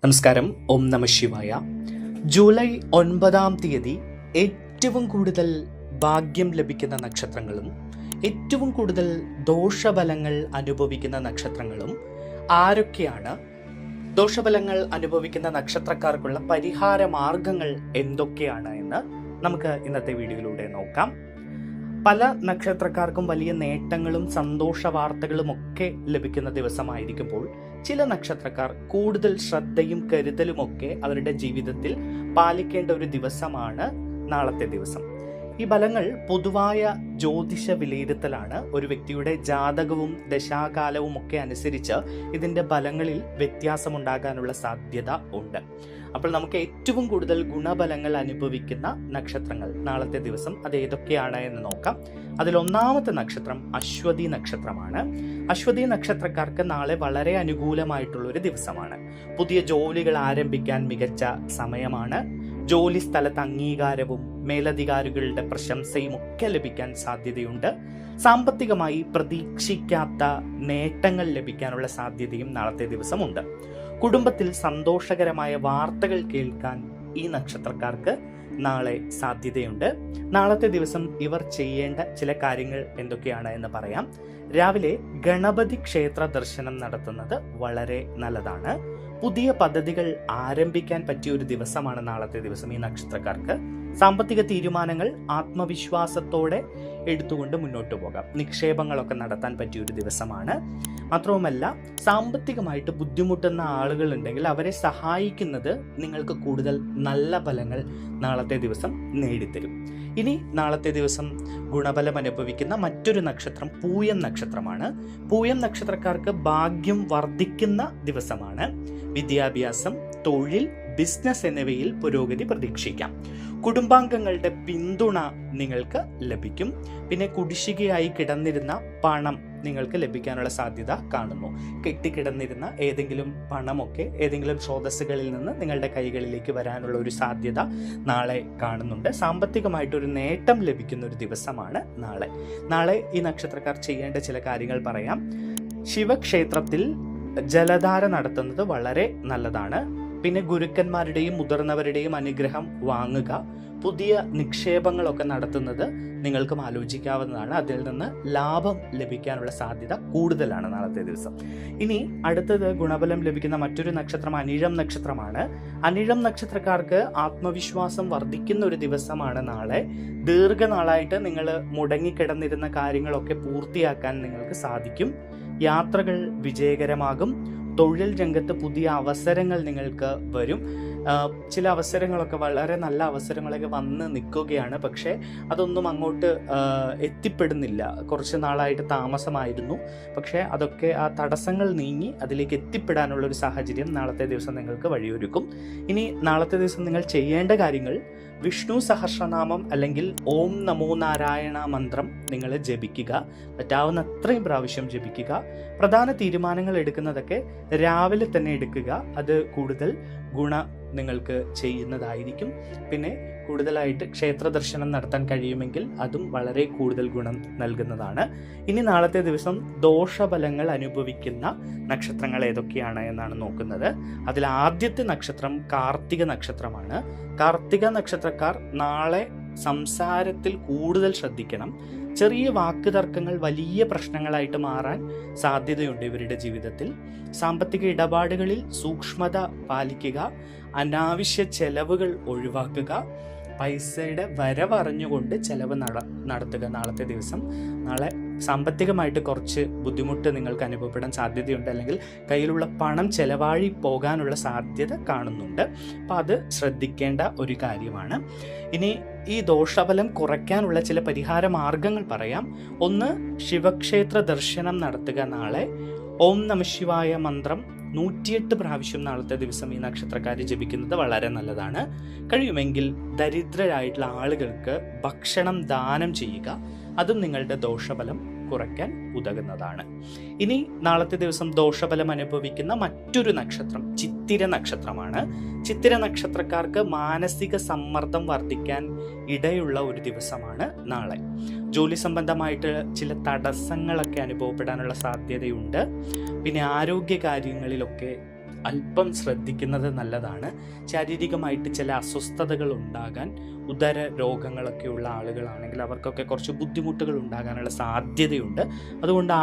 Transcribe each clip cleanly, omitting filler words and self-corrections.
നമസ്കാരം. ഓം നമ ശിവായ. ജൂലൈ 9 ഏറ്റവും കൂടുതൽ ഭാഗ്യം ലഭിക്കുന്ന നക്ഷത്രങ്ങളും ഏറ്റവും കൂടുതൽ ദോഷഫലങ്ങൾ അനുഭവിക്കുന്ന നക്ഷത്രങ്ങളും ആരൊക്കെയാണ്? ദോഷഫലങ്ങൾ അനുഭവിക്കുന്ന നക്ഷത്രക്കാർക്കുള്ള പരിഹാര മാർഗങ്ങൾ എന്തൊക്കെയാണ് എന്ന് നമുക്ക് ഇന്നത്തെ വീഡിയോയിലൂടെ നോക്കാം. പല നക്ഷത്രക്കാർക്കും വലിയ നേട്ടങ്ങളും സന്തോഷ വാർത്തകളും ഒക്കെ ലഭിക്കുന്ന ദിവസമായിരിക്കുമ്പോൾ ചില നക്ഷത്രക്കാർ കൂടുതൽ ശ്രദ്ധയും കരുതലുമൊക്കെ അവരുടെ ജീവിതത്തിൽ പാലിക്കേണ്ട ഒരു ദിവസമാണ് നാളത്തെ ദിവസം. ഈ ഫലങ്ങൾ പൊതുവായ ജ്യോതിഷ വിലയിരുത്തലാണ്. ഒരു വ്യക്തിയുടെ ജാതകവും ദശാകാലവും ഒക്കെ അനുസരിച്ച് ഇതിൻ്റെ ഫലങ്ങളിൽ വ്യത്യാസമുണ്ടാകാനുള്ള സാധ്യത ഉണ്ട്. അപ്പോൾ നമുക്ക് ഏറ്റവും കൂടുതൽ ഗുണഫലങ്ങൾ അനുഭവിക്കുന്ന നക്ഷത്രങ്ങൾ നാളത്തെ ദിവസം അത് ഏതൊക്കെയാണ് എന്ന് നോക്കാം. അതിലൊന്നാമത്തെ നക്ഷത്രം അശ്വതി നക്ഷത്രമാണ്. അശ്വതി നക്ഷത്രക്കാർക്ക് നാളെ വളരെ അനുകൂലമായിട്ടുള്ള ഒരു ദിവസമാണ്. പുതിയ ജോലികൾ ആരംഭിക്കാൻ മികച്ച സമയമാണ്. ജോലി സ്ഥലത്ത് അംഗീകാരവും മേലധികാരികളുടെ പ്രശംസയും ഒക്കെ ലഭിക്കാൻ സാധ്യതയുണ്ട്. സാമ്പത്തികമായി പ്രതീക്ഷിക്കാത്ത നേട്ടങ്ങൾ ലഭിക്കാനുള്ള സാധ്യതയും നാളത്തെ ദിവസമുണ്ട്. കുടുംബത്തിൽ സന്തോഷകരമായ വാർത്തകൾ കേൾക്കാൻ ഈ നക്ഷത്രക്കാർക്ക് നാളെ സാധ്യതയുണ്ട്. നാളത്തെ ദിവസം ഇവർ ചെയ്യേണ്ട ചില കാര്യങ്ങൾ എന്തൊക്കെയാണ് എന്ന് പറയാം. രാവിലെ ഗണപതി ക്ഷേത്ര ദർശനം നടത്തുന്നത് വളരെ നല്ലതാണ്. പുതിയ പദ്ധതികൾ ആരംഭിക്കാൻ പറ്റിയ ഒരു ദിവസമാണ് നാളത്തെ ദിവസം ഈ നക്ഷത്രക്കാർക്ക്. സാമ്പത്തിക തീരുമാനങ്ങൾ ആത്മവിശ്വാസത്തോടെ എടുത്തുകൊണ്ട് മുന്നോട്ട് പോകാം. നിക്ഷേപങ്ങളൊക്കെ നടത്താൻ പറ്റിയ ഒരു ദിവസമാണ്. മാത്രവുമല്ല, സാമ്പത്തികമായിട്ട് ബുദ്ധിമുട്ടുന്ന ആളുകൾ ഉണ്ടെങ്കിൽ അവരെ സഹായിക്കുന്നത് നിങ്ങൾക്ക് കൂടുതൽ നല്ല ഫലങ്ങൾ നാളത്തെ ദിവസം നേടിത്തരും. ഇനി നാളത്തെ ദിവസം ഗുണഫലം അനുഭവിക്കുന്ന മറ്റൊരു നക്ഷത്രം പൂയം നക്ഷത്രമാണ്. പൂയം നക്ഷത്രക്കാർക്ക് ഭാഗ്യം വർദ്ധിക്കുന്ന ദിവസമാണ്. വിദ്യാഭ്യാസം, തൊഴിൽ, ബിസിനസ് എന്നിവയിൽ പുരോഗതി പ്രതീക്ഷിക്കാം. കുടുംബാംഗങ്ങളുടെ പിന്തുണ നിങ്ങൾക്ക് ലഭിക്കും. പിന്നെ കുടിശ്ശികയായി കിടന്നിരുന്ന പണം നിങ്ങൾക്ക് ലഭിക്കാനുള്ള സാധ്യത കാണുന്നു. കെട്ടിക്കിടന്നിരുന്ന ഏതെങ്കിലും പണമൊക്കെ ഏതെങ്കിലും സ്രോതസ്സുകളിൽ നിന്ന് നിങ്ങളുടെ കൈകളിലേക്ക് വരാനുള്ള ഒരു സാധ്യത നാളെ കാണുന്നുണ്ട്. സാമ്പത്തികമായിട്ടൊരു നേട്ടം ലഭിക്കുന്ന ഒരു ദിവസമാണ് നാളെ ഈ നക്ഷത്രക്കാർ ചെയ്യേണ്ട ചില കാര്യങ്ങൾ പറയാം. ശിവക്ഷേത്രത്തിൽ ജലധാര നടത്തുന്നത് വളരെ നല്ലതാണ്. പിന്നെ ഗുരുക്കന്മാരുടെയും മുതിർന്നവരുടെയും അനുഗ്രഹം വാങ്ങുക. പുതിയ നിക്ഷേപങ്ങളൊക്കെ നടത്തുന്നത് നിങ്ങൾക്കും ആലോചിക്കാവുന്നതാണ്. അതിൽ നിന്ന് ലാഭം ലഭിക്കാനുള്ള സാധ്യത കൂടുതലാണ് നാളത്തെ ദിവസം. ഇനി അടുത്തത് ഗുണഫലം ലഭിക്കുന്ന മറ്റൊരു നക്ഷത്രം അനിഴം നക്ഷത്രമാണ്. അനിഴം നക്ഷത്രക്കാർക്ക് ആത്മവിശ്വാസം വർദ്ധിക്കുന്ന ഒരു ദിവസമാണ് നാളെ. ദീർഘനാളായിട്ട് നിങ്ങൾ മുടങ്ങിക്കിടന്നിരുന്ന കാര്യങ്ങളൊക്കെ പൂർത്തിയാക്കാൻ നിങ്ങൾക്ക് സാധിക്കും. യാത്രകൾ വിജയകരമാകും. തൊഴിൽ രംഗത്ത് പുതിയ അവസരങ്ങൾ നിങ്ങൾക്ക് വരും. ചില അവസരങ്ങളൊക്കെ വളരെ നല്ല അവസരങ്ങളൊക്കെ വന്ന് നിൽക്കുകയാണ്. പക്ഷേ അതൊന്നും അങ്ങോട്ട് എത്തിപ്പെടുന്നില്ല. കുറച്ച് നാളായിട്ട് താമസമായിരുന്നു. പക്ഷേ അതൊക്കെ ആ തടസ്സങ്ങൾ നീങ്ങി അതിലേക്ക് എത്തിപ്പെടാനുള്ള ഒരു സാഹചര്യം നാളത്തെ ദിവസം നിങ്ങൾക്ക് വഴിയൊരുക്കും. ഇനി നാളത്തെ ദിവസം നിങ്ങൾ ചെയ്യേണ്ട കാര്യങ്ങൾ: വിഷ്ണു സഹസ്രനാമം അല്ലെങ്കിൽ ഓം നമോ നാരായണ മന്ത്രം നിങ്ങൾ ജപിക്കുക. പറ്റാവുന്ന അത്രയും പ്രാവശ്യം ജപിക്കുക. പ്രധാന തീരുമാനങ്ങൾ എടുക്കുന്നതൊക്കെ രാവിലെ തന്നെ എടുക്കുക. അത് കൂടുതൽ നിങ്ങൾക്ക് ചെയ്യുന്നതായിരിക്കും. പിന്നെ കൂടുതലായിട്ട് ക്ഷേത്ര ദർശനം നടത്താൻ കഴിയുമെങ്കിൽ അതും വളരെ കൂടുതൽ ഗുണം നൽകുന്നതാണ്. ഇനി നാളത്തെ ദിവസം ദോഷഫലങ്ങൾ അനുഭവിക്കുന്ന നക്ഷത്രങ്ങൾ ഏതൊക്കെയാണ് എന്നാണ് നോക്കുന്നത്. അതിൽ ആദ്യത്തെ നക്ഷത്രം കാർത്തിക നക്ഷത്രമാണ്. കാർത്തിക നക്ഷത്രക്കാർ നാളെ സംസാരത്തിൽ കൂടുതൽ ശ്രദ്ധിക്കണം. ചെറിയ വാക്ക് തർക്കങ്ങൾ വലിയ പ്രശ്നങ്ങളായിട്ട് മാറാൻ സാധ്യതയുണ്ട് ഇവരുടെ ജീവിതത്തിൽ. സാമ്പത്തിക ഇടപാടുകളിൽ സൂക്ഷ്മത പാലിക്കുക. അനാവശ്യ ചെലവുകൾ ഒഴിവാക്കുക. പൈസയുടെ വരവറിഞ്ഞുകൊണ്ട് ചെലവ് നടത്തുക. നാളത്തെ ദിവസം നാളെ സാമ്പത്തികമായിട്ട് കുറച്ച് ബുദ്ധിമുട്ട് നിങ്ങൾക്ക് അനുഭവപ്പെടാൻ സാധ്യതയുണ്ട്. അല്ലെങ്കിൽ കയ്യിലുള്ള പണം ചെലവാഴി പോകാനുള്ള സാധ്യത കാണുന്നുണ്ട്. അപ്പോൾ അത് ശ്രദ്ധിക്കേണ്ട ഒരു കാര്യമാണ്. ഇനി ഈ ദോഷഫലം കുറയ്ക്കാനുള്ള ചില പരിഹാര മാർഗങ്ങൾ പറയാം. ഒന്ന്, ശിവക്ഷേത്ര ദർശനം നടത്തുക. നാളെ ഓം നമ ശിവായ മന്ത്രം 108 പ്രാവശ്യം നാളത്തെ ദിവസം ഈ നക്ഷത്രക്കാർ ജപിക്കുന്നത് വളരെ നല്ലതാണ്. കഴിയുമെങ്കിൽ ദരിദ്രരായിട്ടുള്ള ആളുകൾക്ക് ഭക്ഷണം ദാനം ചെയ്യുക. അതും നിങ്ങളുടെ ദോഷഫലം കുറയ്ക്കാൻ ഉതകുന്നതാണ്. ഇനി നാളത്തെ ദിവസം ദോഷഫലം അനുഭവിക്കുന്ന മറ്റൊരു നക്ഷത്രം ചിത്തിര നക്ഷത്രമാണ്. ചിത്തിര നക്ഷത്രക്കാർക്ക് മാനസിക സമ്മർദ്ദം വർദ്ധിക്കാൻ ഇടയുള്ള ഒരു ദിവസമാണ് നാളെ. ജോലി സംബന്ധമായിട്ട് ചില തടസ്സങ്ങളൊക്കെ അനുഭവപ്പെടാനുള്ള സാധ്യതയുണ്ട്. പിന്നെ ആരോഗ്യ കാര്യങ്ങളിലൊക്കെ അല്പം ശ്രദ്ധിക്കുന്നത് നല്ലതാണ്. ശാരീരികമായിട്ട് ചില അസ്വസ്ഥതകൾ ഉണ്ടാകാൻ, ഉദര രോഗങ്ങളൊക്കെ ഉള്ള ആളുകളാണെങ്കിൽ അവർക്കൊക്കെ കുറച്ച് ബുദ്ധിമുട്ടുകൾ ഉണ്ടാകാനുള്ള സാധ്യതയുണ്ട്. അതുകൊണ്ട്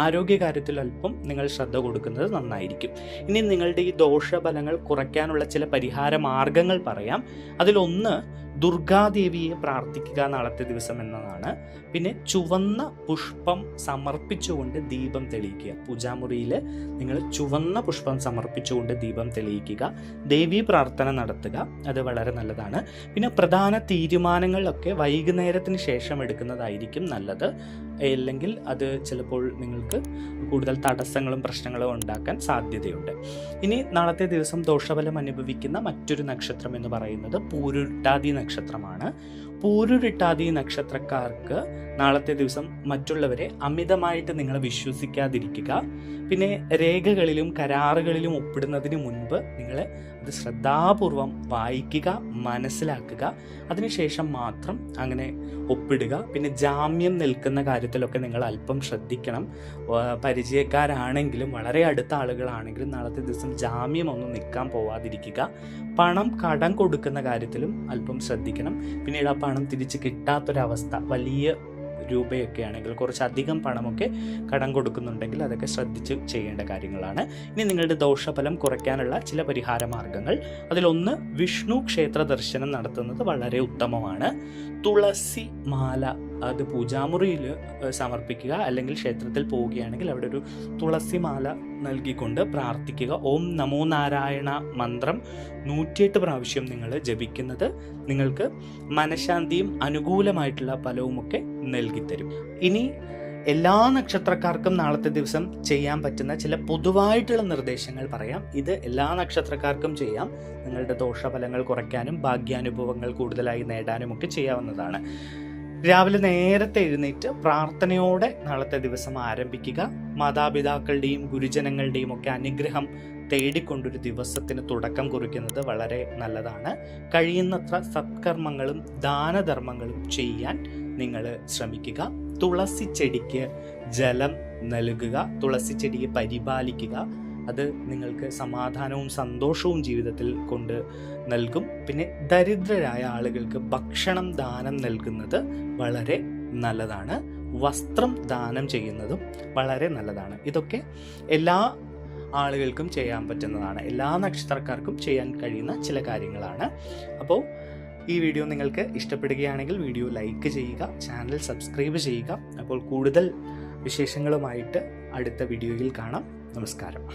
ആരോഗ്യകാര്യത്തിൽ അല്പം നിങ്ങൾ ശ്രദ്ധ കൊടുക്കുന്നത് നന്നായിരിക്കും. ഇനി നിങ്ങളുടെ ഈ ദോഷഫലങ്ങൾ കുറയ്ക്കാനുള്ള ചില പരിഹാര മാർഗങ്ങൾ പറയാം. അതിലൊന്ന് ദുർഗാദേവിയെ പ്രാർത്ഥിക്കുക നാളത്തെ ദിവസം എന്നതാണ്. പിന്നെ ചുവന്ന പുഷ്പം സമർപ്പിച്ചുകൊണ്ട് ദീപം തെളിയിക്കുക. പൂജാമുറിയിൽ നിങ്ങൾ ചുവന്ന പുഷ്പം സമർപ്പിച്ചുകൊണ്ട് ദീപം തെളിയിക്കുക. ദേവീ പ്രാർത്ഥന നടത്തുക, അത് വളരെ നല്ലതാണ്. പിന്നെ പ്രധാന തീരുമാനങ്ങളൊക്കെ വൈകുന്നേരത്തിന് ശേഷം എടുക്കുന്നതായിരിക്കും നല്ലത്. അല്ലെങ്കിൽ അത് ചിലപ്പോൾ നിങ്ങൾക്ക് കൂടുതൽ തടസ്സങ്ങളും പ്രശ്നങ്ങളും ഉണ്ടാക്കാൻ സാധ്യതയുണ്ട്. ഇനി നാളത്തെ ദിവസം ദോഷഫലം അനുഭവിക്കുന്ന മറ്റൊരു നക്ഷത്രം എന്ന് പറയുന്നത് പൂരുരുട്ടാതി നക്ഷത്രമാണ്. പൂരുരുട്ടാതി നക്ഷത്രക്കാർക്ക് നാളത്തെ ദിവസം മറ്റുള്ളവരെ അമിതമായിട്ട് നിങ്ങൾ വിശ്വസിക്കാതിരിക്കുക. പിന്നെ രേഖകളിലും കരാറുകളിലും ഒപ്പിടുന്നതിന് മുൻപ് നിങ്ങൾ അത് ശ്രദ്ധാപൂർവം വായിക്കുക, മനസ്സിലാക്കുക. അതിനുശേഷം മാത്രം അങ്ങനെ ഒപ്പിടുക. പിന്നെ ജാമ്യം നിൽക്കുന്ന കാര്യത്തിലൊക്കെ നിങ്ങൾ അല്പം ശ്രദ്ധിക്കണം. പരിചയക്കാരാണെങ്കിലും വളരെ അടുത്ത ആളുകളാണെങ്കിലും നാളത്തെ ദിവസം ജാമ്യം ഒന്നും നിൽക്കാൻ പോവാതിരിക്കുക. പണം കടം കൊടുക്കുന്ന കാര്യത്തിലും അല്പം ശ്രദ്ധിക്കണം. പിന്നീട് ആ പണം തിരിച്ച് കിട്ടാത്തൊരവസ്ഥ, വലിയ രൂപയൊക്കെ ആണെങ്കിൽ കുറച്ചധികം പണമൊക്കെ കടം കൊടുക്കുന്നുണ്ടെങ്കിൽ അതൊക്കെ ശ്രദ്ധിച്ച് ചെയ്യേണ്ട കാര്യങ്ങളാണ്. ഇനി നിങ്ങളുടെ ദോഷഫലം കുറയ്ക്കാനുള്ള ചില പരിഹാര മാർഗങ്ങൾ. അതിലൊന്ന് വിഷ്ണു ക്ഷേത്ര ദർശനം നടത്തുന്നത് വളരെ ഉത്തമമാണ്. തുളസി മാല അത് പൂജാമുറിയിൽ സമർപ്പിക്കുക. അല്ലെങ്കിൽ ക്ഷേത്രത്തിൽ പോവുകയാണെങ്കിൽ അവിടെ ഒരു തുളസി മാല നൽകിക്കൊണ്ട് പ്രാർത്ഥിക്കുക. ഓം നമോ നാരായണ മന്ത്രം 108 പ്രാവശ്യം നിങ്ങൾ ജപിക്കുന്നത് നിങ്ങൾക്ക് മനഃശാന്തിയും അനുകൂലമായിട്ടുള്ള ഫലവുമൊക്കെ നൽകിത്തരും. ഇനി എല്ലാ നക്ഷത്രക്കാർക്കും നാളത്തെ ദിവസം ചെയ്യാൻ പറ്റുന്ന ചില പൊതുവായിട്ടുള്ള നിർദ്ദേശങ്ങൾ പറയാം. ഇത് എല്ലാ നക്ഷത്രക്കാർക്കും ചെയ്യാം. നിങ്ങളുടെ ദോഷഫലങ്ങൾ കുറയ്ക്കാനും ഭാഗ്യാനുഭവങ്ങൾ കൂടുതലായി നേടാനും ഒക്കെ ചെയ്യാവുന്നതാണ്. രാവിലെ നേരത്തെ എഴുന്നേറ്റ് പ്രാർത്ഥനയോടെ നാളത്തെ ദിവസം ആരംഭിക്കുക. മാതാപിതാക്കളുടെയും ഗുരുജനങ്ങളുടെയും ഒക്കെ അനുഗ്രഹം തേടിക്കൊണ്ടൊരു ദിവസത്തിന് തുടക്കം കുറിക്കുന്നത് വളരെ നല്ലതാണ്. കഴിയുന്നത്ര സത്കർമ്മങ്ങളും ദാനധർമ്മങ്ങളും ചെയ്യാൻ നിങ്ങൾ ശ്രമിക്കുക. തുളസി ചെടിക്ക് ജലം നൽകുക, തുളസി ചെടിയെ പരിപാലിക്കുക. അത് നിങ്ങൾക്ക് സമാധാനവും സന്തോഷവും ജീവിതത്തിൽ കൊണ്ട് നൽകും. പിന്നെ ദരിദ്രരായ ആളുകൾക്ക് ഭക്ഷണം ദാനം നൽകുന്നത് വളരെ നല്ലതാണ്. വസ്ത്രം ദാനം ചെയ്യുന്നതും വളരെ നല്ലതാണ്. ഇതൊക്കെ എല്ലാ ആളുകൾക്കും ചെയ്യാൻ പറ്റുന്നതാണ്. എല്ലാ നക്ഷത്രക്കാർക്കും ചെയ്യാൻ കഴിയുന്ന ചില കാര്യങ്ങളാണ്. അപ്പോൾ ഈ വീഡിയോ നിങ്ങൾക്ക് ഇഷ്ടപ്പെടുകയാണെങ്കിൽ വീഡിയോ ലൈക്ക് ചെയ്യുക, ചാനൽ സബ്സ്ക്രൈബ് ചെയ്യുക. അപ്പോൾ കൂടുതൽ വിശേഷങ്ങളുമായിട്ട് അടുത്ത വീഡിയോയിൽ കാണാം. നമസ്കാരം.